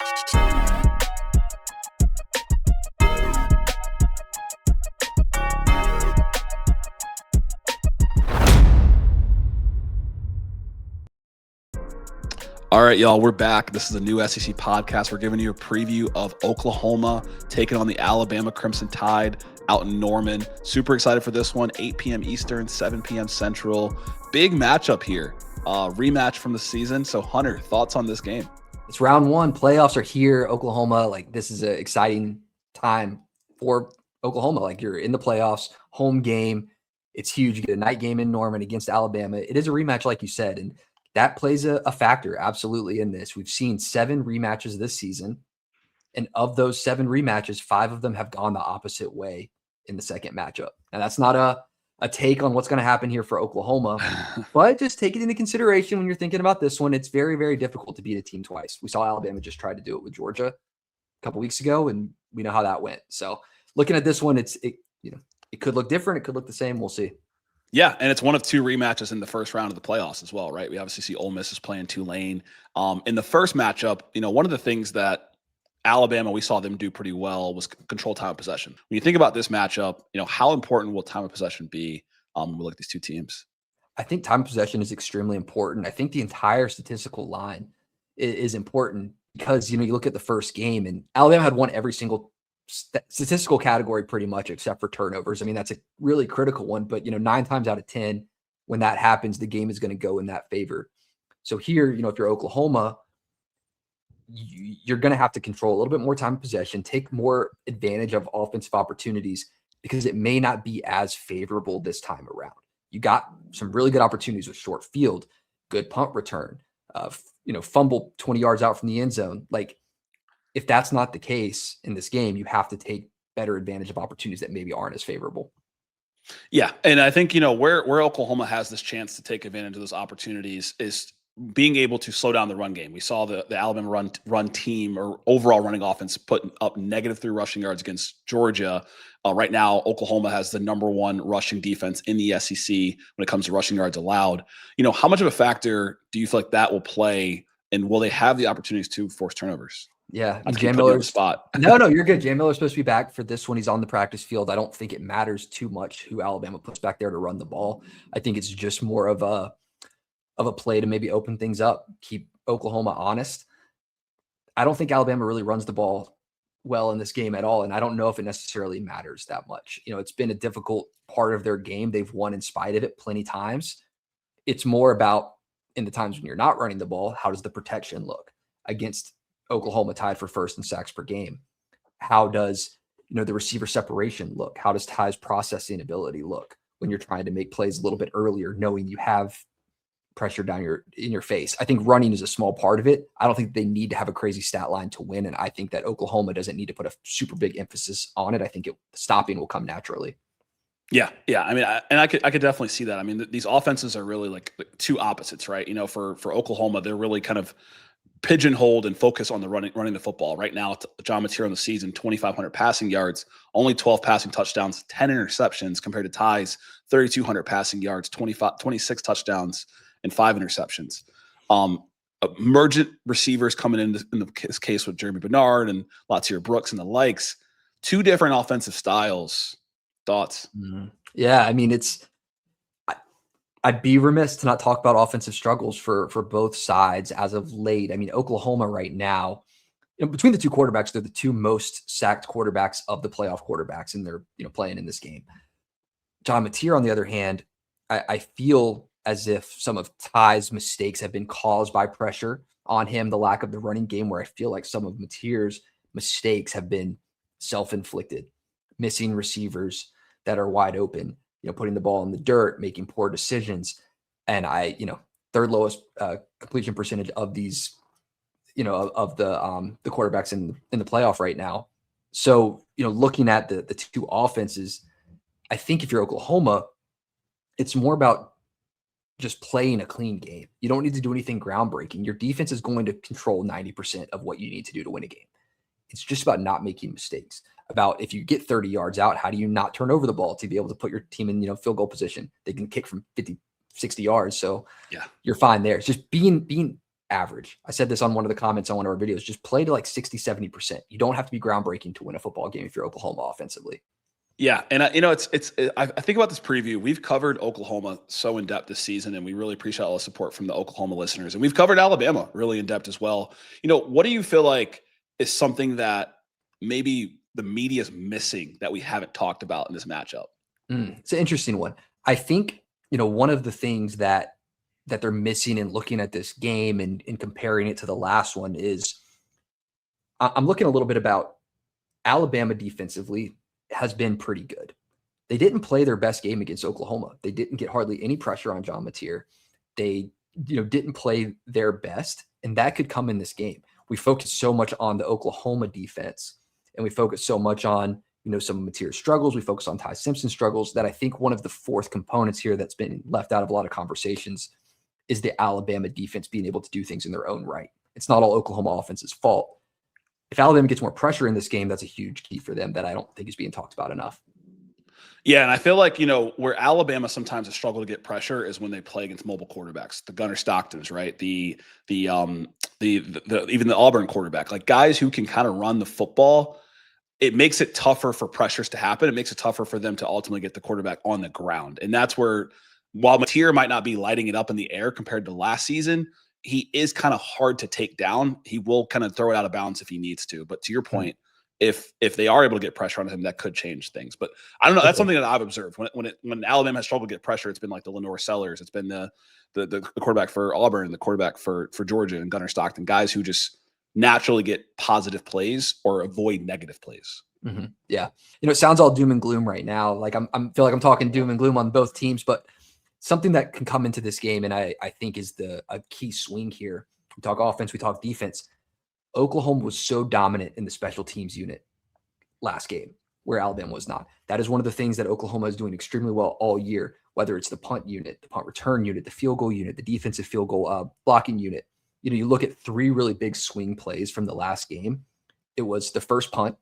All right, y'all, we're back. This is a new SEC podcast. We're giving you a preview of Oklahoma taking on the Alabama Crimson Tide out in Norman. Super excited for this one. 8 p.m. Eastern, 7 p.m. Central. Big matchup here. Rematch from the season. So, Hunter, thoughts on this game? It's round one. Playoffs are here. Oklahoma, this is an exciting time for Oklahoma. You're in the playoffs, home game. It's huge. You get a night game in Norman against Alabama. It is a rematch, like you said, and that plays a factor absolutely in this. We've seen 7 rematches this season, and of those 7 rematches, 5 of them have gone the opposite way in the second matchup. Now, that's not a take on what's going to happen here for Oklahoma, but just take it into consideration when you're thinking about this one. It's very, very difficult to beat a team twice. We saw Alabama just try to do it with Georgia a couple weeks ago, and we know how that went. So looking at this one, it could look different. It could look the same. We'll see. Yeah, and it's one of 2 rematches in the first round of the playoffs as well, right? We obviously see Ole Miss is playing Tulane. In the first matchup, one of the things that Alabama, we saw them do pretty well was control time of possession. When you think about this matchup, how important will time of possession be when we look at these 2 teams? I think time of possession is extremely important. I think the entire statistical line is important because, you look at the first game and Alabama had won every single statistical category pretty much except for turnovers. I mean, that's a really critical one, but 9 times out of 10, when that happens, the game is going to go in that favor. So here, if you're Oklahoma, you're going to have to control a little bit more time of possession, take more advantage of offensive opportunities because it may not be as favorable this time around. You got some really good opportunities with short field, good punt return, fumble 20 yards out from the end zone. If that's not the case in this game, you have to take better advantage of opportunities that maybe aren't as favorable. Yeah, and I think, where Oklahoma has this chance to take advantage of those opportunities is being able to slow down the run game. We saw the Alabama run team or overall running offense put up -3 rushing yards against Georgia. Right now, Oklahoma has the #1 rushing defense in the SEC when it comes to rushing yards allowed. How much of a factor do you feel like that will play, and will they have the opportunities to force turnovers? Yeah, Jam Miller's spot. No, you're good. Jam Miller's supposed to be back for this one. He's on the practice field. I don't think it matters too much who Alabama puts back there to run the ball. I think it's just more of a play to maybe open things up, keep Oklahoma honest. I don't think Alabama really runs the ball well in this game at all, and I don't know if it necessarily matters that much. It's been a difficult part of their game. They've won in spite of it plenty times. It's more about in the times when you're not running the ball, how does the protection look against Oklahoma tied for first in sacks per game? How does the receiver separation look? How does Ty's processing ability look when you're trying to make plays a little bit earlier, knowing you have pressure in your face? I think running is a small part of it. I don't think they need to have a crazy stat line to win, and I think that Oklahoma doesn't need to put a super big emphasis on it. I think stopping will come naturally. Yeah. I mean, I could definitely see that. I mean, these offenses are really like 2 opposites, right? For Oklahoma, they're really kind of pigeonholed and focus on the running the football. Right now, John Mateer on the season, 2,500 passing yards, only 12 passing touchdowns, 10 interceptions compared to Ty's 3,200 passing yards, 26 touchdowns, and 5 interceptions. Emergent receivers coming in this case with Jeremy Bernard and Latier Brooks and the likes. 2 different offensive styles. Thoughts? Yeah, I mean, I'd be remiss to not talk about offensive struggles for both sides as of late. I mean, Oklahoma right now, between the 2 quarterbacks, they're the 2 most sacked quarterbacks of the playoff quarterbacks, and they're playing in this game. John Mateer, on the other hand, I feel as if some of Ty's mistakes have been caused by pressure on him, the lack of the running game, where I feel like some of Mateer's mistakes have been self-inflicted, missing receivers that are wide open, putting the ball in the dirt, making poor decisions. And third lowest completion percentage of these, of the quarterbacks in the playoff right now. So, looking at the 2 offenses, I think if you're Oklahoma, it's more about just playing a clean game. You don't need to do anything groundbreaking. Your defense is going to control 90% of what you need to do to win a game. It's just about not making mistakes. About if you get 30 yards out, how do you not turn over the ball to be able to put your team in, field goal position? They can kick from 50, 60 yards. So yeah, you're fine there. It's just being average. I said this on one of the comments on one of our videos, just play to like 60, 70%. You don't have to be groundbreaking to win a football game if you're Oklahoma offensively. Yeah, and I think about this preview. We've covered Oklahoma so in depth this season, and we really appreciate all the support from the Oklahoma listeners. And we've covered Alabama really in depth as well. What do you feel like is something that maybe the media is missing that we haven't talked about in this matchup? It's an interesting one. I think, one of the things that they're missing in looking at this game and comparing it to the last one is I'm looking a little bit about Alabama defensively has been pretty good. They didn't play their best game against Oklahoma. They didn't get hardly any pressure on John Mateer. They, didn't play their best, and that could come in this game. We focused so much on the Oklahoma defense, and we focused so much on, some of Mateer's struggles. We focused on Ty Simpson's struggles that I think one of the fourth components here that's been left out of a lot of conversations is the Alabama defense being able to do things in their own right. It's not all Oklahoma offense's fault. If Alabama gets more pressure in this game, that's a huge key for them that I don't think is being talked about enough. Yeah, and I feel like, where Alabama sometimes has struggled to get pressure is when they play against mobile quarterbacks, the Gunnar Stocktons, right? The even the Auburn quarterback, like guys who can kind of run the football. It makes it tougher for pressures to happen. It makes it tougher for them to ultimately get the quarterback on the ground. And that's where, while Mateer might not be lighting it up in the air compared to last season, he is kind of hard to take down. He will kind of throw it out of bounds if he needs to. But to your point, if they are able to get pressure on him, that could change things. But I don't know. That's something that I've observed. When Alabama has struggled to get pressure, it's been like the Lenore Sellers. It's been the quarterback for Auburn, the quarterback for Georgia, and Gunnar Stockton, guys who just naturally get positive plays or avoid negative plays. Mm-hmm. Yeah. It sounds all doom and gloom right now. Like I feel like I'm talking doom and gloom on both teams, but something that can come into this game, and I think is a key swing here. We talk offense, we talk defense. Oklahoma was so dominant in the special teams unit last game, where Alabama was not. That is one of the things that Oklahoma is doing extremely well all year, whether it's the punt unit, the punt return unit, the field goal unit, the defensive field goal blocking unit. You look at three really big swing plays from the last game. It was the first punt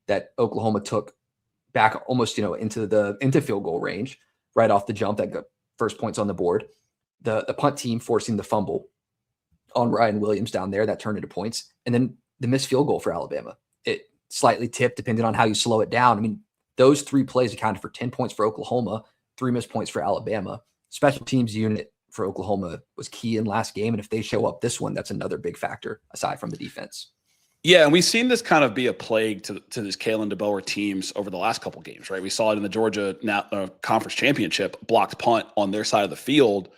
that Oklahoma took back almost, into field goal range right off the jump that got first points on the board. The punt team forcing the fumble on Ryan Williams down there that turned into points. And then the missed field goal for Alabama. It slightly tipped depending on how you slow it down. I mean, those three plays accounted for 10 points for Oklahoma, 3 missed points for Alabama. Special teams unit for Oklahoma was key in last game. And if they show up this one, that's another big factor aside from the defense. Yeah, and we've seen this kind of be a plague to this Kalen DeBoer teams over the last couple games, right? We saw it in the Georgia Conference Championship, blocked punt on their side of the field,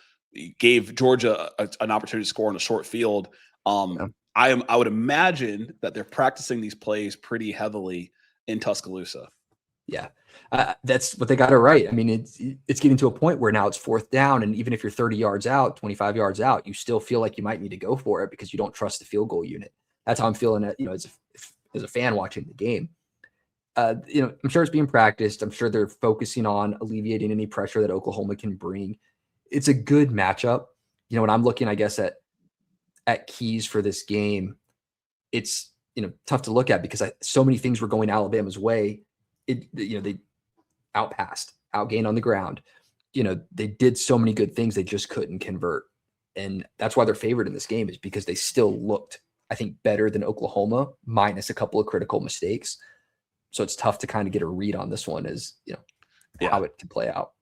gave Georgia an opportunity to score on a short field. I would imagine that they're practicing these plays pretty heavily in Tuscaloosa. Yeah, that's what they got it right. I mean, it's getting to a point where now it's fourth down, and even if you're 30 yards out, 25 yards out, you still feel like you might need to go for it because you don't trust the field goal unit. That's how I'm feeling it, as a fan watching the game. I'm sure it's being practiced. I'm sure they're focusing on alleviating any pressure that Oklahoma can bring. It's a good matchup. When I'm looking, I guess, at keys for this game, it's, tough to look at because so many things were going Alabama's way. They outgained on the ground. They did so many good things. They just couldn't convert. And that's why they're favored in this game, is because they still looked, I think, better than Oklahoma, minus a couple of critical mistakes. So it's tough to kind of get a read on this one as, how it can play out.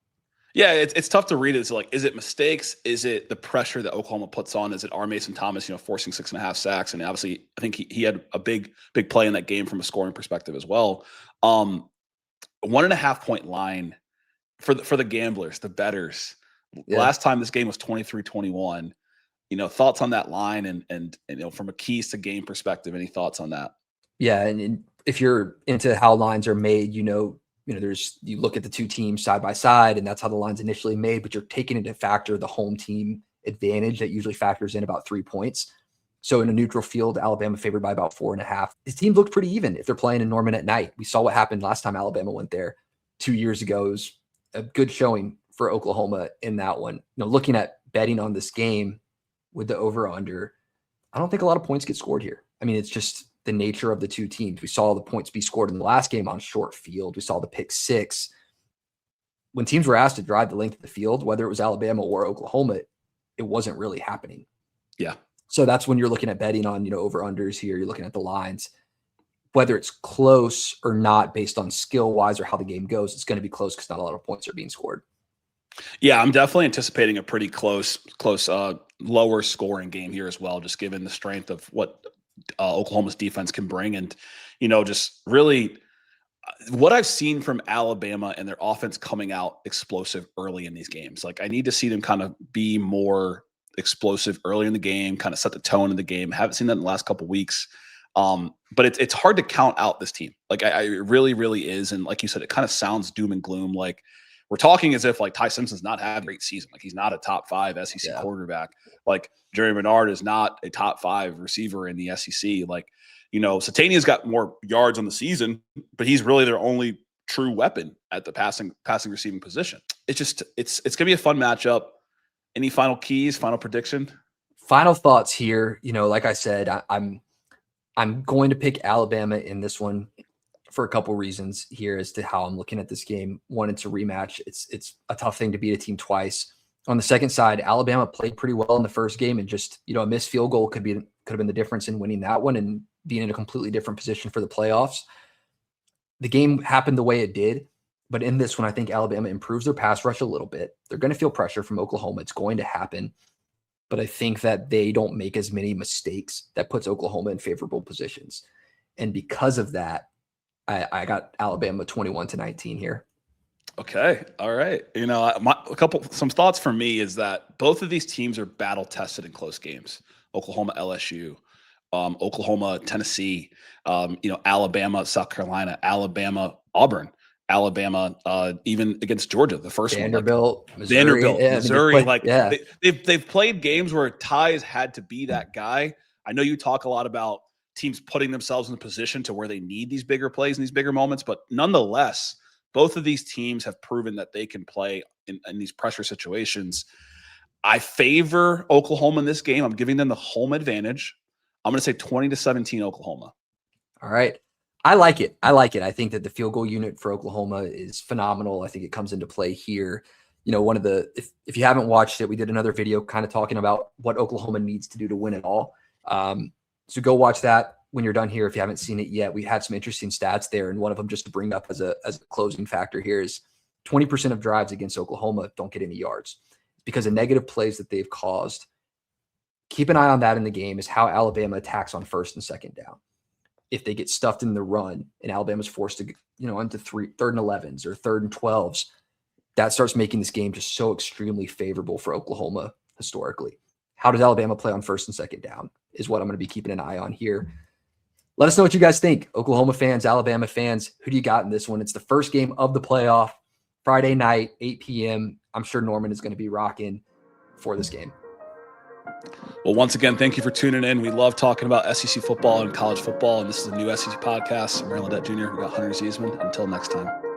Yeah, it's tough to read. It's like, is it mistakes? Is it the pressure that Oklahoma puts on? Is it R. Mason Thomas, forcing 6.5 sacks? And obviously, I think he had a big play in that game from a scoring perspective as well. 1.5 point line for the gamblers, the bettors. Yeah. Last time this game was 23-21. Thoughts on that line and from a keys to game perspective, any thoughts on that? Yeah, and if you're into how lines are made, you look at the two teams side by side, and that's how the line's initially made, but you're taking into factor the home team advantage that usually factors in about 3 points. So in a neutral field, Alabama favored by about 4.5. This team looked pretty even if they're playing in Norman at night. We saw what happened last time Alabama went there 2 years ago. It was a good showing for Oklahoma in that one. Looking at betting on this game with the over-under, I don't think a lot of points get scored here. I mean, it's just the nature of the two teams. We saw the points be scored in the last game on short field. We saw the pick six. When teams were asked to drive the length of the field, whether it was Alabama or Oklahoma, it wasn't really happening. Yeah. So that's when you're looking at betting on, over unders here. You're looking at the lines, whether it's close or not based on skill wise or how the game goes. It's going to be close because not a lot of points are being scored. Yeah, I'm definitely anticipating a pretty close, lower scoring game here as well, just given the strength of what Oklahoma's defense can bring. And, just really what I've seen from Alabama and their offense coming out explosive early in these games. Like, I need to see them kind of be more explosive early in the game, kind of set the tone in the game. Haven't seen that in the last couple of weeks. But it's hard to count out this team. Like, it really, really is. And like you said, it kind of sounds doom and gloom. Like, we're talking as if like Ty Simpson's not having a great season. Like, he's not a top 5 SEC quarterback. Like, Jerry Bernard is not a top 5 receiver in the SEC. Like, Satania's got more yards on the season, but he's really their only true weapon at the passing receiving position. It's gonna be a fun matchup. Any final keys, final prediction? Final thoughts here. Like I said, I'm going to pick Alabama in this one for a couple reasons here as to how I'm looking at this game. One, it's a rematch. It's a tough thing to beat a team twice. On the second side, Alabama played pretty well in the first game, and just, a missed field goal could have been the difference in winning that one and being in a completely different position for the playoffs. The game happened the way it did, but in this one, I think Alabama improves their pass rush a little bit. They're going to feel pressure from Oklahoma. It's going to happen, but I think that they don't make as many mistakes that puts Oklahoma in favorable positions. And because of that, I got Alabama 21-19 here. Okay. All right. Some thoughts for me is that both of these teams are battle tested in close games. Oklahoma, LSU, Oklahoma, Tennessee, Alabama, South Carolina, Alabama, Auburn, Alabama, even against Georgia, the first Vanderbilt, one. Vanderbilt, Missouri. They've played games where Ty has had to be that guy. I know you talk a lot about teams putting themselves in a position to where they need these bigger plays and these bigger moments, but nonetheless, both of these teams have proven that they can play in these pressure situations. I favor Oklahoma in this game. I'm giving them the home advantage. I'm going to say 20-17 Oklahoma. All right. I like it. I think that the field goal unit for Oklahoma is phenomenal. I think it comes into play here. If you haven't watched it, we did another video kind of talking about what Oklahoma needs to do to win it all. So go watch that when you're done here. If you haven't seen it yet, we had some interesting stats there. And one of them, just to bring up as a closing factor here, is 20% of drives against Oklahoma don't get any yards because of negative plays that they've caused. Keep an eye on that in the game, is how Alabama attacks on first and second down. If they get stuffed in the run and Alabama's forced to, into third and 11s or third and 12s, that starts making this game just so extremely favorable for Oklahoma historically. How does Alabama play on first and second down is what I'm going to be keeping an eye on here. Let us know what you guys think. Oklahoma fans, Alabama fans, who do you got in this one? It's the first game of the playoff, Friday night, 8 p.m. I'm sure Norman is going to be rocking for this game. Well, once again, thank you for tuning in. We love talking about SEC football and college football, and this is a new SEC podcast. I'm Maryland Jr. We got Hunter Ziesman. Until next time.